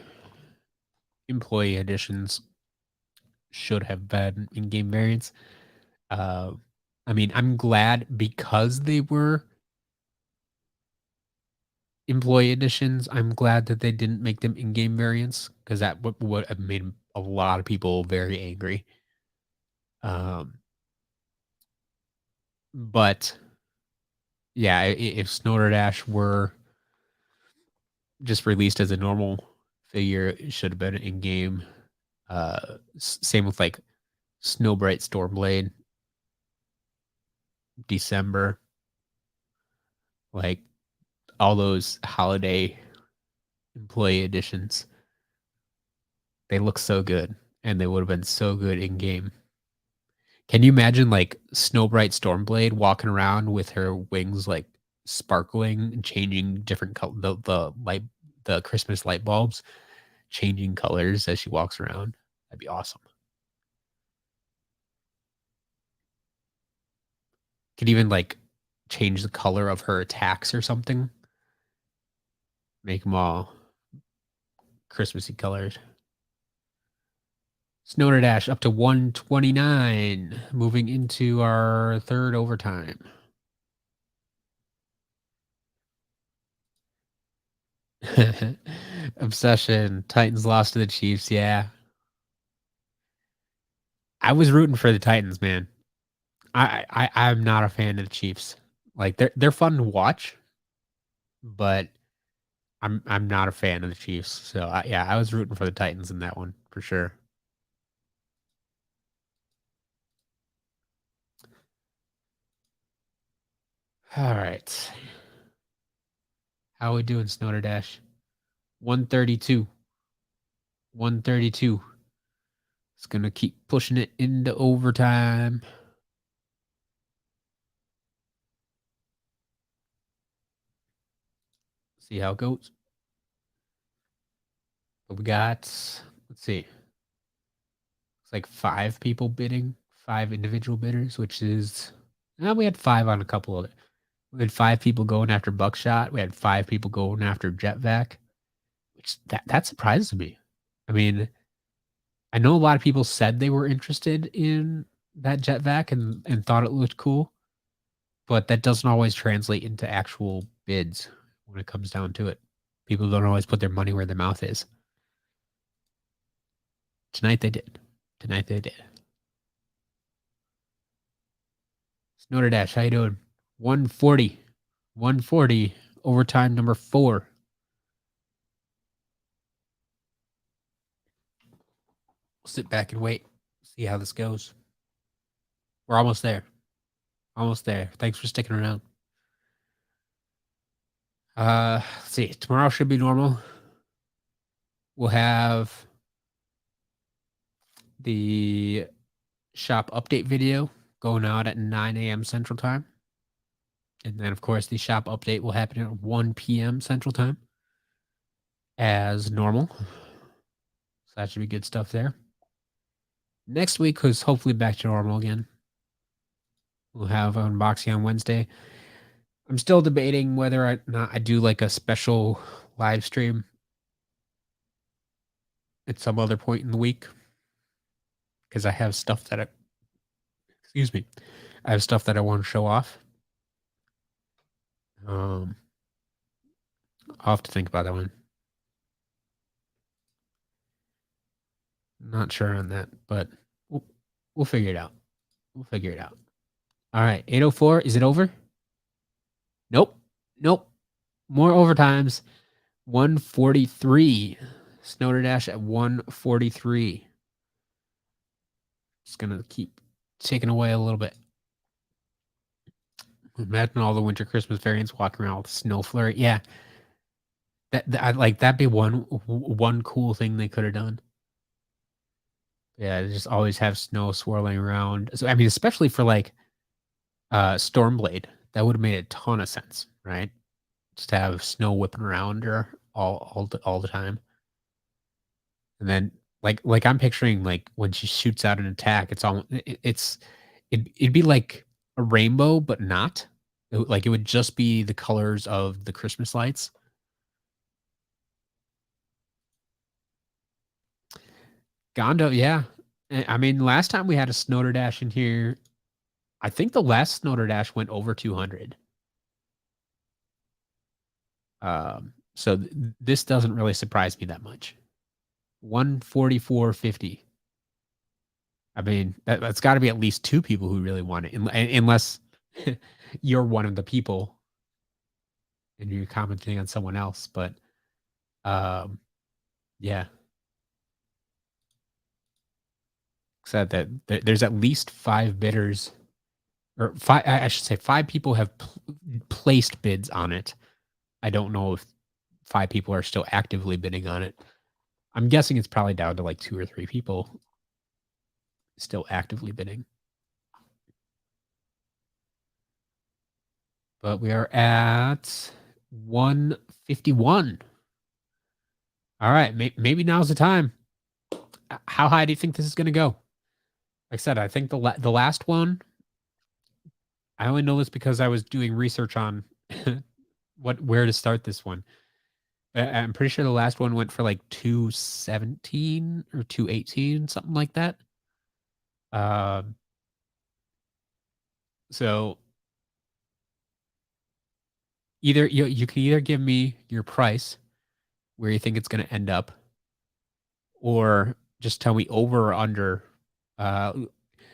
Speaker 1: employee editions should have been in-game variants. I mean, I'm glad because they were employee editions, I'm glad that they didn't make them in-game variants because that would have made a lot of people very angry. Um, but yeah, if Snowderdash were just released as a normal figure, it should have been in-game. Same with like Snowbright Stormblade, December, like all those holiday employee editions. They look so good, and they would have been so good in game. Can you imagine like Snowbright Stormblade walking around with her wings like sparkling and changing different color, the Christmas light bulbs changing colors as she walks around? That'd be awesome. Could even like change the color of her attacks or something. Make them all Christmassy colored. Snowderdash up to 129, moving into our third overtime. Obsession. Titans lost to the Chiefs. Yeah. I was rooting for the Titans, man. I'm not a fan of the Chiefs. Like they're fun to watch, but I'm not a fan of the Chiefs. So yeah, I was rooting for the Titans in that one for sure. All right. How are we doing, Snowderdash? 132. 132. It's gonna keep pushing it into overtime. See how it goes. But we got, let's see, it's like 5 people bidding, 5 individual bidders, which is, we had 5 on a couple of it. We had 5 people going after Buckshot. We had 5 people going after Jetvac, which that surprises me. I mean, I know a lot of people said they were interested in that Jetvac and thought it looked cool, but that doesn't always translate into actual bids when it comes down to it. People don't always put their money where their mouth is. Tonight they did. Tonight they did. Snowderdash, how you doing? 140. 140. Overtime number 4. We'll sit back and wait. See how this goes. We're almost there. Almost there. Thanks for sticking around. Let's see. Tomorrow should be normal. We'll have the shop update video going out at 9 a.m. Central Time. And then, of course, the shop update will happen at 1 p.m. Central Time as normal. So that should be good stuff there. Next week is hopefully back to normal again. We'll have unboxing on Wednesday. I'm still debating whether or not I do like a special live stream at some other point in the week because I have stuff that I have stuff that I want to show off. I'll have to think about that one. Not sure on that, but we'll figure it out. We'll figure it out. All right, 8:04. Is it over? Nope. Nope. More overtimes. 143. Snowderdash at 143. It's gonna keep taking away a little bit. Imagine all the winter Christmas variants walking around with snow flurry. Yeah, that'd be one cool thing they could have done. Yeah, just always have snow swirling around. So I mean, especially for like Stormblade, that would have made a ton of sense, right? Just to have snow whipping around her all the time. And then like I'm picturing like when she shoots out an attack, it's all it'd be like a rainbow, but not. Like it would just be the colors of the Christmas lights. Gondo, yeah. I mean, last time we had a Snowderdash in here, I think the last Snowderdash went over 200. So this doesn't really surprise me that much. 144.50. I mean, that's got to be at least two people who really want it, unless you're one of the people and you're commenting on someone else. But um, yeah, said that there's at least five bidders, or five. I should say five people have placed bids on it. I don't know if five people are still actively bidding on it. I'm guessing it's probably down to like two or three people still actively bidding. But we are at 151. All right, maybe now's the time. How high do you think this is going to go? Like I said, I think the last one. I only know this because I was doing research on where to start this one. I'm pretty sure the last one went for like 217 or 218, something like that. Um, so either you can either give me your price where you think it's going to end up, or just tell me over or under. Uh,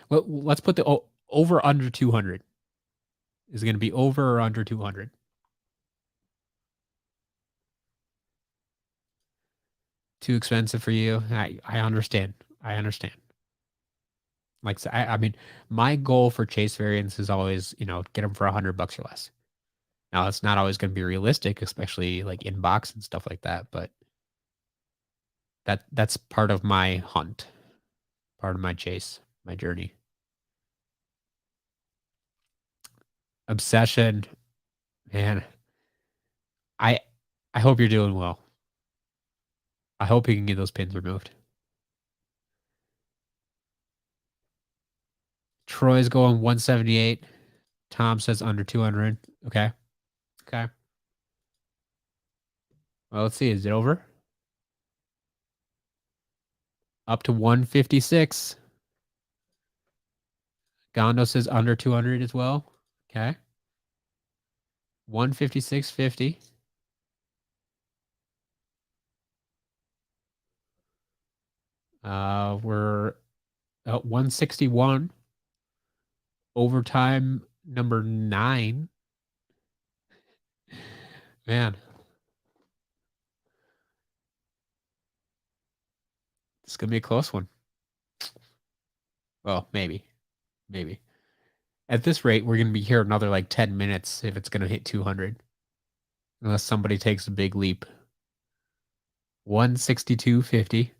Speaker 1: let's put the over under 200. Is it going to be over or under 200? Too expensive for you? I understand. I understand. Like I mean, my goal for chase variants is always, get them for $100 or less. Now it's not always going to be realistic, especially like in box and stuff like that. But that's part of my hunt, part of my chase, my journey. Obsession, man. I I hope you're doing well. I hope you can get those pins removed. Troy's going 178. Tom says under 200. Okay. Okay. Well, let's see. Is it over? Up to 156. Gondo says under 200 as well. Okay. 156.50. We're at 161. Overtime number 9. Man, it's gonna be a close one. Well, maybe. Maybe. At this rate, we're gonna be here another like 10 minutes if it's gonna hit 200. Unless somebody takes a big leap. 162.50.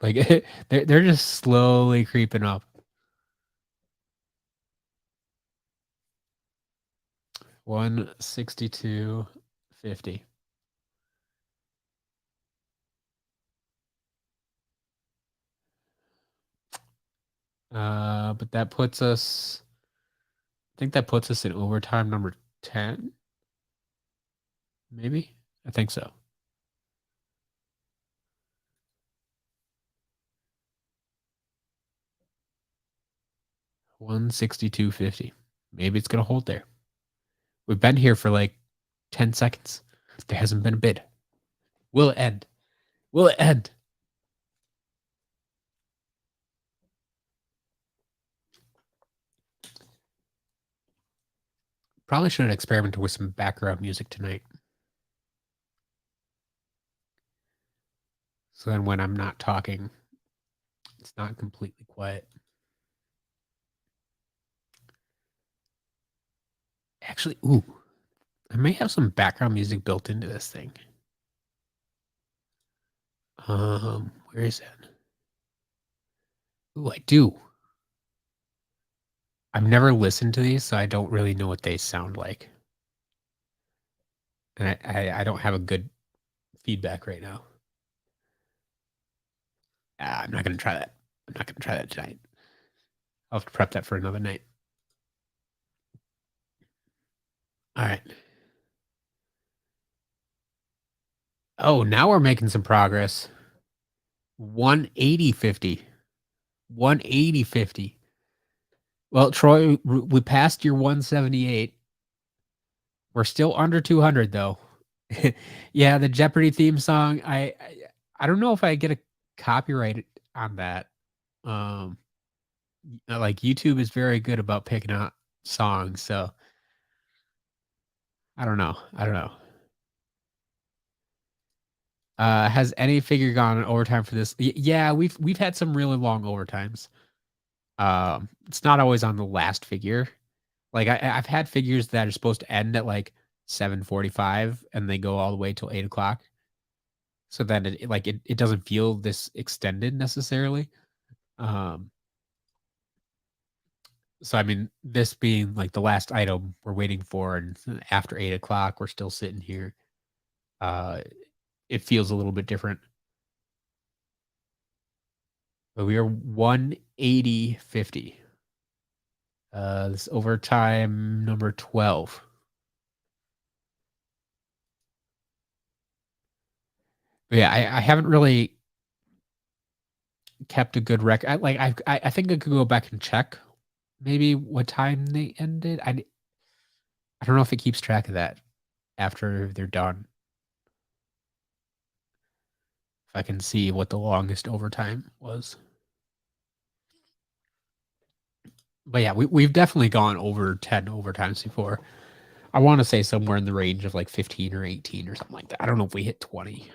Speaker 1: Like they're just slowly creeping up. 162.50. But that puts us, I think that puts us in overtime number 10. Maybe? I think so. $162.50. Maybe it's gonna hold there. We've been here for like 10 seconds. There hasn't been a bid. Will it end? Will it end? Probably should have experimented with some background music tonight. So then when I'm not talking, it's not completely quiet. Actually, ooh, I may have some background music built into this thing. Where is it? Ooh, I do. I've never listened to these, so I don't really know what they sound like. And I don't have a good feedback right now. I'm not gonna try that. I'm not gonna try that tonight. I'll have to prep that for another night. All right. Oh, now we're making some progress. 180.50. 180.50. Well, Troy, we passed your 178. We're still under 200 though. Yeah, the Jeopardy theme song, I don't know if I get a copyright on that. Um, like, YouTube is very good about picking out songs, so I don't know. Has any figure gone in overtime for this? Yeah, we've had some really long overtimes. It's not always on the last figure. Like, I've had figures that are supposed to end at, like, 7:45, and they go all the way till 8 o'clock. So then it doesn't feel this extended necessarily. Um, so I mean, this being like the last item we're waiting for, and after 8 o'clock, we're still sitting here. Uh, it feels a little bit different. But we are 180.50. This overtime number 12. But yeah, I haven't really kept a good record. I think I could go back and check maybe what time they ended. I don't know if it keeps track of that after they're done. If I can see what the longest overtime was. But yeah, we've definitely gone over 10 overtimes before. I want to say somewhere in the range of like 15 or 18 or something like that. I don't know if we hit 20.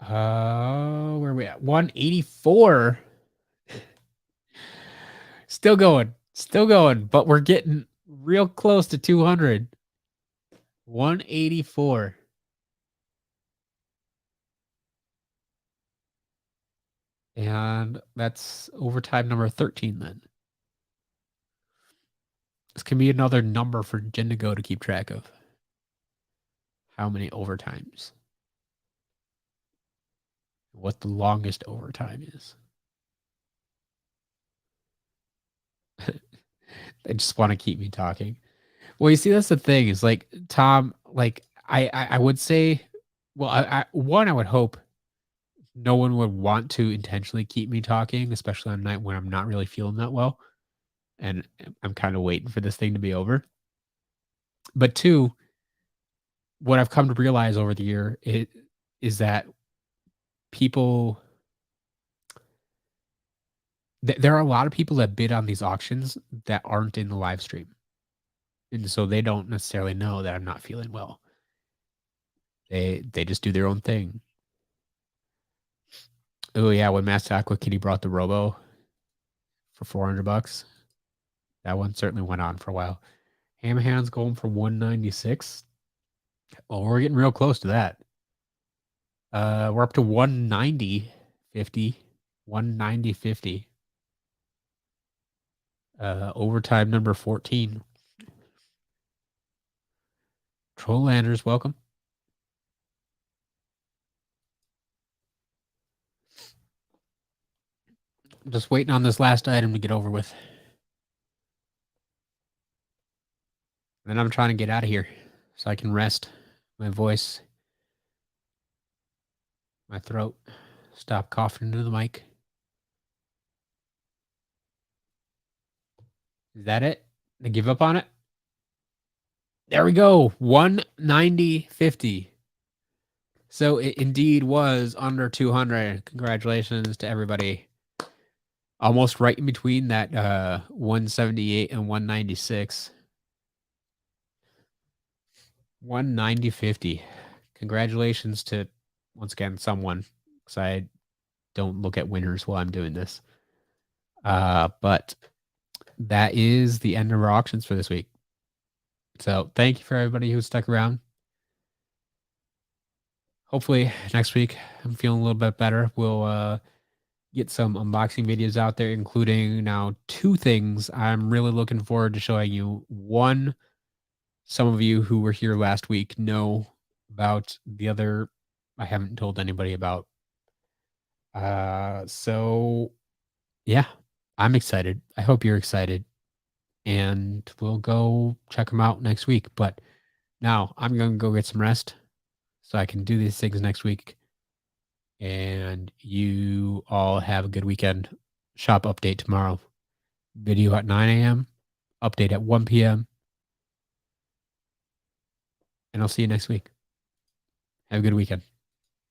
Speaker 1: Where are we at? 184. Still going, but we're getting real close to 200. 184. And that's overtime number 13 then. This can be another number for Jindigo to keep track of. How many overtimes? What the longest overtime is. They just want to keep me talking. Well, you see, that's the thing is like Tom, like I would say, well, I would hope no one would want to intentionally keep me talking, especially on a night when I'm not really feeling that well, and I'm kind of waiting for this thing to be over. But two, what I've come to realize over the year is that people, there are a lot of people that bid on these auctions that aren't in the live stream, and so they don't necessarily know that I'm not feeling well. They just do their own thing. Oh yeah, when Master Aqua Kitty brought the Robo for $400, that one certainly went on for a while. Ham Hands going for 196. Oh, we're getting real close to that. We're up to 190.50. 190.50. Overtime number 14. Trolllanders, welcome. I'm just waiting on this last item to get over with. And then I'm trying to get out of here so I can rest my voice, my throat, stop coughing into the mic. Is that it? I give up on it? There we go. 190.50. So it indeed was under 200. Congratulations to everybody. Almost right in between that 178 and 196. 190.50. Congratulations to, once again, someone, because I don't look at winners while I'm doing this. But that is the end of our auctions for this week. So thank you for everybody who stuck around. Hopefully next week I'm feeling a little bit better. We'll get some unboxing videos out there, including now 2 things I'm really looking forward to showing you. One, some of you who were here last week know about. The other, I haven't told anybody about. So yeah, I'm excited. I hope you're excited. And we'll go check them out next week. But now I'm going to go get some rest so I can do these things next week. And you all have a good weekend. Shop update tomorrow. Video at 9 a.m., update at 1 p.m., and I'll see you next week. Have a good weekend.